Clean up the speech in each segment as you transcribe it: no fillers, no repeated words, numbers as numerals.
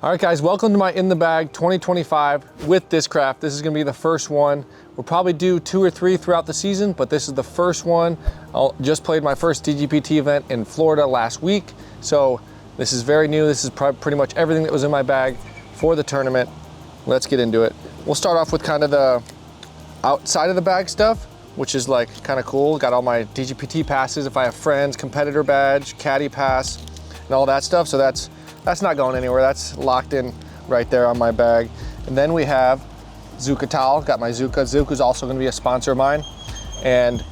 All right guys, welcome to my In the Bag 2025 with Discraft. This is gonna be the first one. We'll probably do 2 or 3 throughout the season, but this is the first one. I just played my first DGPT event in Florida last week. So this is very new. This is pretty much everything that was in my bag for the tournament. Let's get into it. We'll start off with kind of the outside of the bag stuff, which is like kind of cool. Got all my DGPT passes, if I have friends, competitor badge, caddy pass, and all that stuff. So that's not going anywhere. That's locked in right there on my bag. And then we have Zuka towel. Got my Zuka. Zuka's also going to be a sponsor of mine. And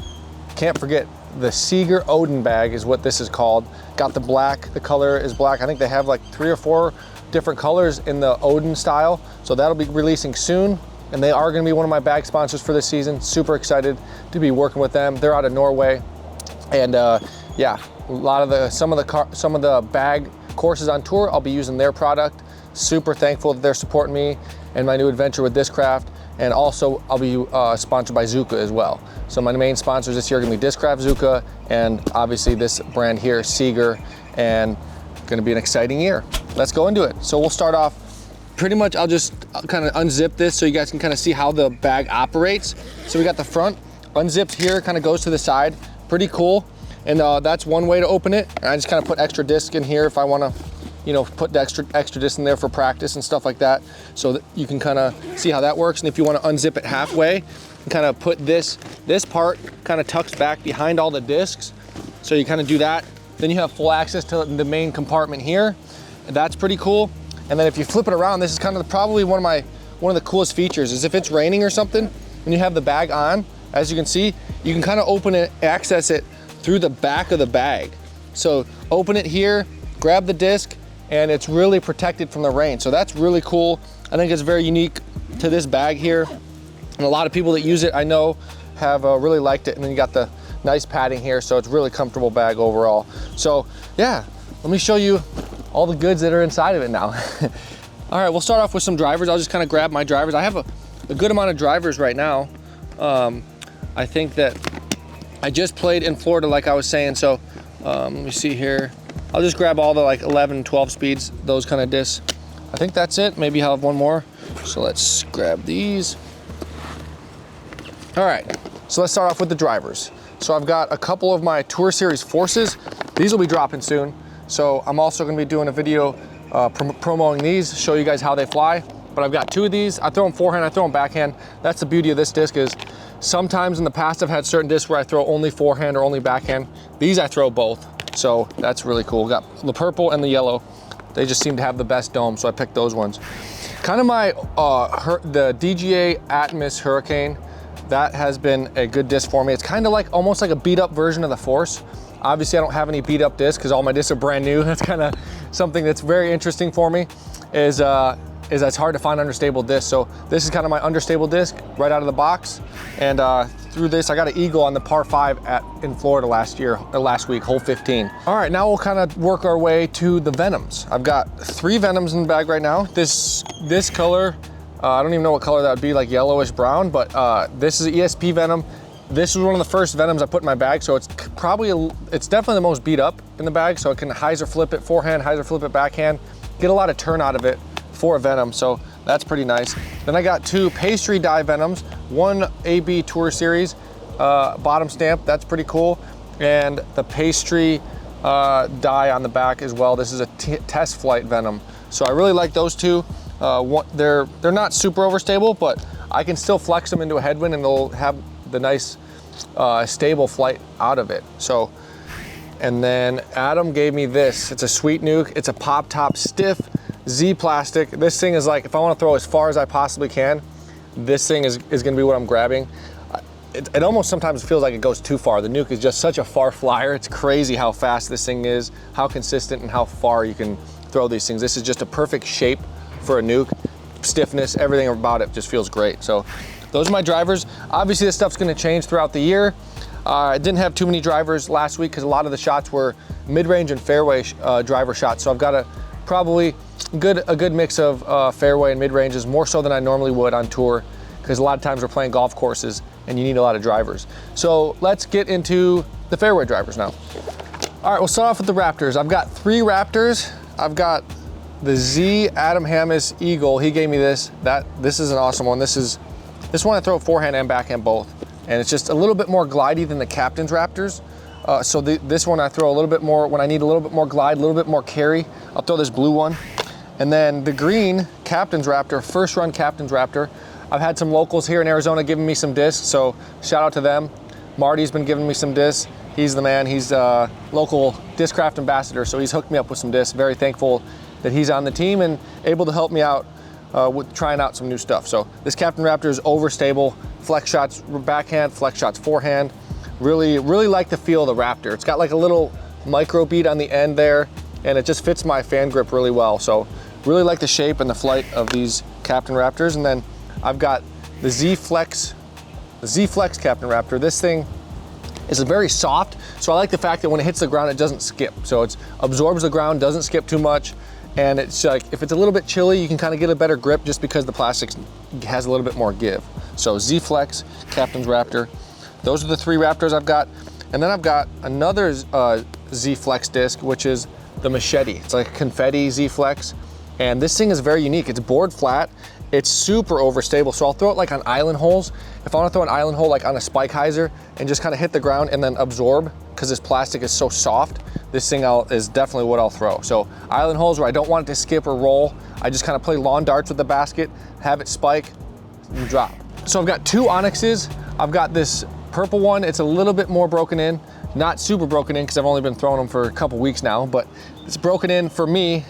can't forget the Seeger Odin bag is what this is called. Got the black. The color is black. I think they have like 3 or 4 different colors in the Odin style. So that'll be releasing soon. And they are going to be one of my bag sponsors for this season. Super excited to be working with them. They're out of Norway. And yeah, a lot of some of the bag courses on tour, I'll be using their product. Super thankful that they're supporting me and my new adventure with Discraft. And also I'll be sponsored by Zuka as well. So my main sponsors this year are gonna be Discraft, Zuka, and obviously this brand here, Seeger, and gonna be an exciting year. Let's go into it. So we'll start off, pretty much I'll just kind of unzip this so you guys can kind of see how the bag operates. So we got the front unzipped here, kind of goes to the side, pretty cool. And that's one way to open it. And I just kind of put extra disc in here if I want to, you know, put the extra disc in there for practice and stuff like that, so that you can kind of see how that works. And if you want to unzip it halfway, and kind of put this part kind of tucks back behind all the discs. So you kind of do that. Then you have full access to the main compartment here. And that's pretty cool. And then if you flip it around, this is kind of probably one of the coolest features is if it's raining or something, and you have the bag on, as you can see, you can kind of open it, access it through the back of the bag. So open it here, grab the disc, and it's really protected from the rain. So that's really cool. I think it's very unique to this bag here. And a lot of people that use it, I know, have really liked it. And then you got the nice padding here, so it's really comfortable bag overall. So yeah, let me show you all the goods that are inside of it now. All right, we'll start off with some drivers. I'll just kind of grab my drivers. I have a good amount of drivers right now. I think that I just played in Florida, like I was saying, so let me see here. I'll just grab all the like 11, 12 speeds, those kind of discs. I think that's it. Maybe I'll have one more. So let's grab these. All right, so let's start off with the drivers. So I've got a couple of my Tour Series Forces. These will be dropping soon. So I'm also gonna be doing a video promoting these, show you guys how they fly. But I've got 2 of these. I throw them forehand, I throw them backhand. That's the beauty of this disc is sometimes in the past I've had certain discs where I throw only forehand or only backhand. These I throw both, so that's really cool. Got the purple and the yellow. They just seem to have the best dome, so I picked those ones. Kind of my, the DGA Atmos Hurricane, that has been a good disc for me. It's kind of like, almost like a beat up version of the Force. Obviously I don't have any beat up discs because all my discs are brand new. That's kind of something that's very interesting for me is it's hard to find understable discs. So this is kind of my understable disc right out of the box. And through this, I got an eagle on the par 5 in Florida last week, hole 15. All right, now we'll kind of work our way to the Venoms. I've got 3 Venoms in the bag right now. This color, I don't even know what color that would be, like yellowish brown, but this is an ESP Venom. This was one of the first Venoms I put in my bag, so it's definitely the most beat up in the bag, so I can hyzer flip it forehand, hyzer flip it backhand, get a lot of turn out of it for a Venom, so that's pretty nice. Then I got 2 pastry dye Venoms, 1 AB Tour Series bottom stamp, that's pretty cool, and the pastry dye on the back as well. This is a test flight Venom, so I really like those 2. They're not super overstable, but I can still flex them into a headwind and they'll have the nice stable flight out of it. So, and then Adam gave me this. It's a Sweet Nuke. It's a pop top stiff Z plastic. This thing is like, if I want to throw as far as I possibly can, this thing is going to be what I'm grabbing. It almost sometimes feels like it goes too far. The Nuke is just such a far flyer. It's crazy how fast this thing is, how consistent and how far you can throw these things. This is just a perfect shape for a Nuke. Stiffness, everything about it just feels great. So those are my drivers. Obviously this stuff's going to change throughout the year. I didn't have too many drivers last week because a lot of the shots were mid-range and fairway driver shots. So I've got probably a good mix of fairway and mid-ranges, more so than I normally would on tour, because a lot of times we're playing golf courses and you need a lot of drivers. So let's get into the fairway drivers now. All right, we'll start off with the Raptors. I've got 3 Raptors. I've got the Z Adam Hammis Eagle. He gave me this. This is an awesome one. This one I throw forehand and backhand both, and it's just a little bit more glidey than the Captain's Raptors. So this one I throw a little bit more when I need a little bit more glide, a little bit more carry. I'll throw this blue one. And then the green Captain's Raptor, first run Captain's Raptor. I've had some locals here in Arizona giving me some discs, so shout out to them. Marty's been giving me some discs. He's the man. He's a local Discraft ambassador, so he's hooked me up with some discs. Very thankful that he's on the team and able to help me out with trying out some new stuff. So this Captain Raptor is overstable. Flex shots backhand, flex shots forehand. Really like the feel of the Raptor. It's got like a little micro bead on the end there, and it just fits my fan grip really well. So really like the shape and the flight of these Captain Raptors. And then I've got the Z Flex Captain Raptor. This thing is very soft, so I like the fact that when it hits the ground, it doesn't skip. So it absorbs the ground, doesn't skip too much, and it's like, if it's a little bit chilly, you can kind of get a better grip just because the plastic has a little bit more give. So Z Flex, Captain's Raptor. Those are the 3 Raptors I've got. And then I've got another Z Flex disc, which is the Machete. It's like a confetti Z Flex. And this thing is very unique. It's board flat. It's super overstable. So I'll throw it like on island holes. If I want to throw an island hole like on a spike hyzer and just kind of hit the ground and then absorb, because this plastic is so soft, this thing is definitely what I'll throw. So island holes where I don't want it to skip or roll, I just kind of play lawn darts with the basket, have it spike, and drop. So I've got 2 Onyxes. I've got this purple one. It's a little bit more broken in. Not super broken in because I've only been throwing them for a couple weeks now, but it's broken in for me.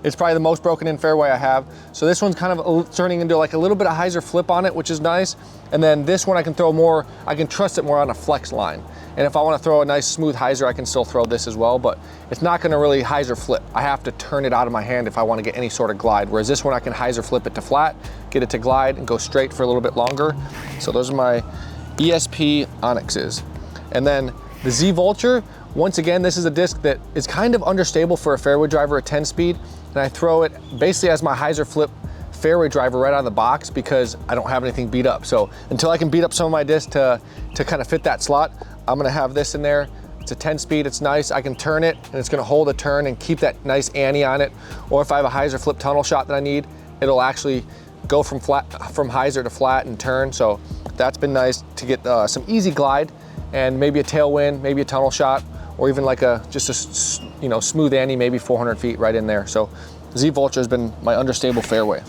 It's probably the most broken in fairway I have. So this one's kind of turning into like a little bit of hyzer flip on it, which is nice. And then this one I can throw more, I can trust it more on a flex line. And if I want to throw a nice smooth hyzer, I can still throw this as well, but it's not going to really hyzer flip. I have to turn it out of my hand if I want to get any sort of glide. Whereas this one, I can hyzer flip it to flat, get it to glide, and go straight for a little bit longer. So those are my ESP Onyxes. And then the Z Vulture, once again, this is a disc that is kind of understable for a fairway driver at 10 speed. And I throw it basically as my hyzer flip fairway driver right out of the box because I don't have anything beat up. So until I can beat up some of my discs to kind of fit that slot, I'm gonna have this in there. It's a 10 speed, it's nice. I can turn it and it's gonna hold a turn and keep that nice Annie on it. Or if I have a hyzer flip tunnel shot that I need, it'll actually go from hyzer to flat and turn. So that's been nice to get some easy glide and maybe a tailwind, maybe a tunnel shot, or even like just a smooth Annie, maybe 400 feet right in there. So Z Vulture has been my understable fairway.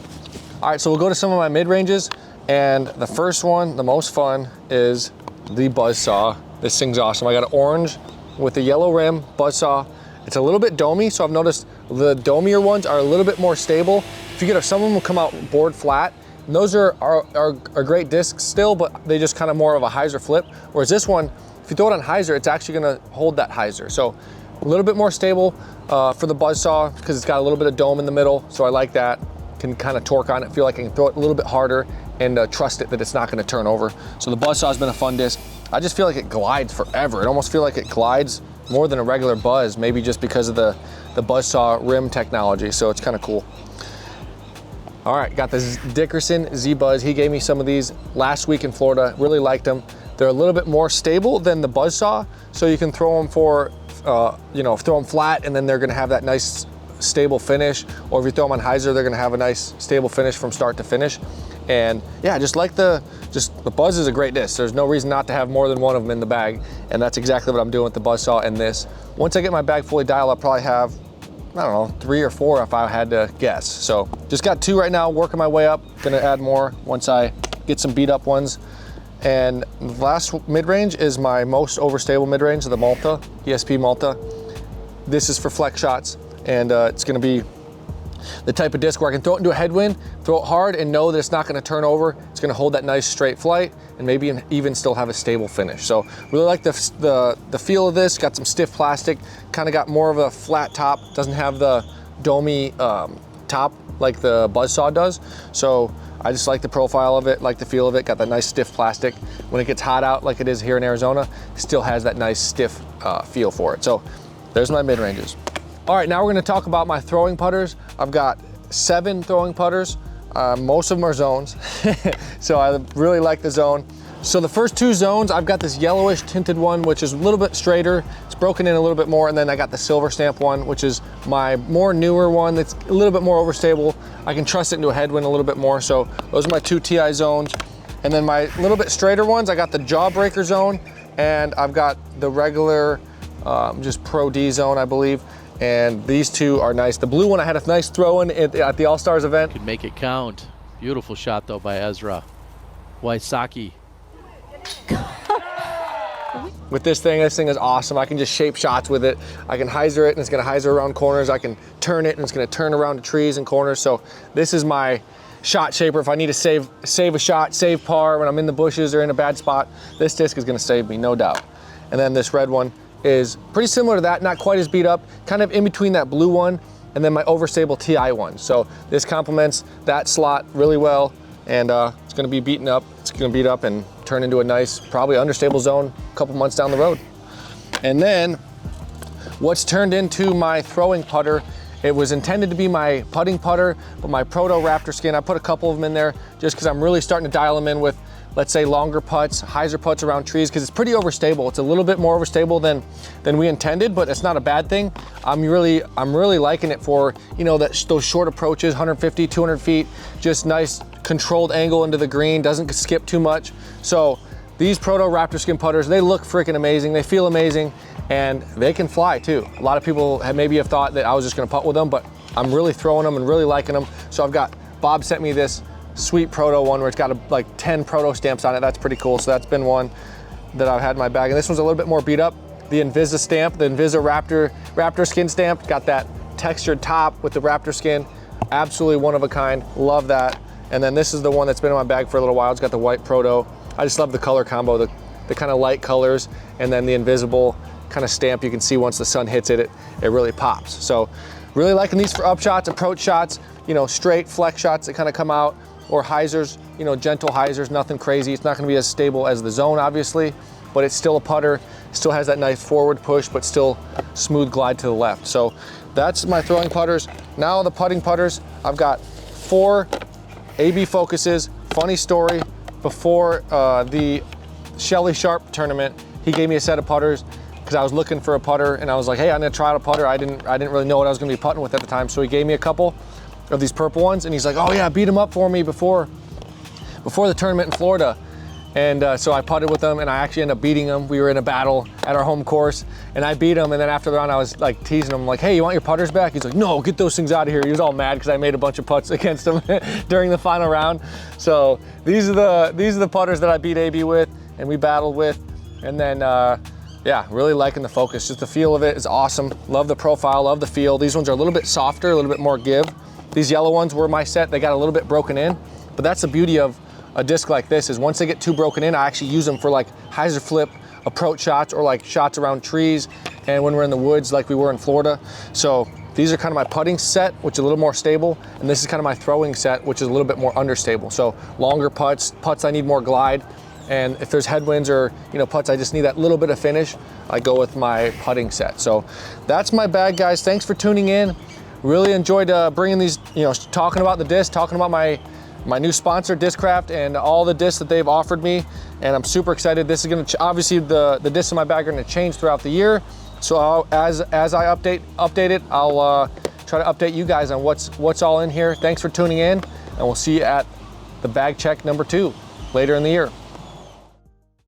All right, so we'll go to some of my mid ranges, and the first one, the most fun, is the Buzzsaw. This thing's awesome. I got an orange with a yellow rim Buzzsaw. It's a little bit domey, so I've noticed the domier ones are a little bit more stable. If you get some of them will come out board flat. And those are great discs still, but they just kind of more of a hyzer flip. Whereas this one, if you throw it on hyzer, it's actually gonna hold that hyzer. So a little bit more stable for the Buzzsaw because it's got a little bit of dome in the middle. So I like that. Can kind of torque on it, feel like I can throw it a little bit harder and trust it that it's not gonna turn over. So the Buzzsaw has been a fun disc. I just feel like it glides forever. It almost feels like it glides more than a regular Buzz, maybe just because of the Buzzsaw rim technology. So it's kind of cool. All right, got the Dickerson Z-Buzz. He gave me some of these last week in Florida. Really liked them. They're a little bit more stable than the Buzzsaw, so you can throw them for, throw them flat, and then they're gonna have that nice stable finish. Or if you throw them on hyzer, they're gonna have a nice stable finish from start to finish. And yeah, just the Buzz is a great disc. There's no reason not to have more than one of them in the bag, and that's exactly what I'm doing with the Buzzsaw and this. Once I get my bag fully dialed, I'll probably have, I don't know, 3 or 4 if I had to guess. So just got 2 right now, working my way up. Gonna add more once I get some beat up ones. And the last mid-range is my most overstable mid-range, the Malta, ESP Malta. This is for flex shots, and it's gonna be the type of disc where I can throw it into a headwind, throw it hard and know that it's not gonna turn over. It's gonna hold that nice straight flight and maybe even still have a stable finish. So really like the feel of this. Got some stiff plastic, kind of got more of a flat top. Doesn't have the domey top like the Buzzsaw does. So I just like the profile of it, like the feel of it. Got that nice stiff plastic. When it gets hot out like it is here in Arizona, it still has that nice stiff feel for it. So there's my mid-ranges. All right, now we're gonna talk about my throwing putters. I've got 7 throwing putters. Most of them are zones. So I really like the zone. So the first two zones, I've got this yellowish tinted one, which is a little bit straighter. It's broken in a little bit more. And then I got the silver stamp one, which is my more newer one that's a little bit more overstable. I can trust it into a headwind a little bit more. So those are my two TI zones. And then my little bit straighter ones, I got the Jawbreaker zone, and I've got the regular, just Pro D zone, I believe. And these two are nice. The blue one, I had a nice throw in at the All-Stars event. Could make it count. Beautiful shot though by Ezra. Wysocki. With this thing is awesome. I can just shape shots with it. I can hyzer it and it's gonna hyzer around corners. I can turn it and it's gonna turn around to trees and corners. So this is my shot shaper. If I need to save a shot, save par when I'm in the bushes or in a bad spot, this disc is gonna save me, no doubt. And then this red one is pretty similar to that, not quite as beat up, kind of in between that blue one and then my overstable TI one. So this complements that slot really well, and it's gonna be beaten up. It's gonna beat up and turn into a nice, probably understable zone a couple months down the road. And then what's turned into my throwing putter, it was intended to be my putting putter, but my Proto Raptor skin, I put a couple of them in there just because I'm really starting to dial them in with, let's say, longer putts, hyzer putts around trees, because it's pretty overstable. It's a little bit more overstable than we intended, but it's not a bad thing. I'm really liking it for, you know, those short approaches, 150, 200 feet, just nice controlled angle into the green, doesn't skip too much. So these Proto Raptor skin putters, they look freaking amazing, they feel amazing, and they can fly too. A lot of people maybe have thought that I was just gonna putt with them, but I'm really throwing them and really liking them. So I've got, Bob sent me this sweet Proto one where it's got like 10 Proto stamps on it. That's pretty cool. So that's been one that I've had in my bag. And this one's a little bit more beat up. The Invisa stamp, the Invisa Raptor skin stamp, got that textured top with the Raptor skin. Absolutely one of a kind, love that. And then this is the one that's been in my bag for a little while. It's got the white Proto. I just love the color combo, the kind of light colors, and then the invisible kind of stamp you can see once the sun hits it, it really pops. So really liking these for up shots, approach shots, you know, straight flex shots that kind of come out, or hyzers, you know, gentle hyzers, nothing crazy. It's not gonna be as stable as the zone, obviously, but it's still a putter, still has that nice forward push, but still smooth glide to the left. So that's my throwing putters. Now the putting putters, I've got 4 AB Focuses. Funny story, before the Shelly Sharp tournament, he gave me a set of putters because I was looking for a putter, and I was like, hey, I'm gonna try out a putter. I didn't really know what I was gonna be putting with at the time, so he gave me a couple of these purple ones, and he's like, oh yeah, beat them up for me before the tournament in Florida. And so I putted with them, and I actually ended up beating him. We were in a battle at our home course, and I beat him, and then after the round, I was like teasing him, like, hey, you want your putters back? He's like, no, get those things out of here. He was all mad because I made a bunch of putts against him during the final round. So these are the putters that I beat AB with, and we battled with. And then, yeah, really liking the Focus. Just the feel of it is awesome. Love the profile, love the feel. These ones are a little bit softer, a little bit more give. These yellow ones were my set. They got a little bit broken in, but that's the beauty of a disc like this, is once they get too broken in, I actually use them for like hyzer flip approach shots, or like shots around trees, and when we're in the woods like we were in Florida. So these are kind of my putting set, which is a little more stable, and this is kind of my throwing set, which is a little bit more understable. So longer putts I need more glide, and if there's headwinds or, you know, putts I just need that little bit of finish, I go with my putting set. So that's my bag, guys. Thanks for tuning in. Really enjoyed bringing these, you know, talking about the disc, talking about my new sponsor, Discraft, and all the discs that they've offered me, and I'm super excited. This is going to obviously the discs in my bag are going to change throughout the year. So as I update it, I'll try to update you guys on what's all in here. Thanks for tuning in, and we'll see you at the bag check number 2 later in the year.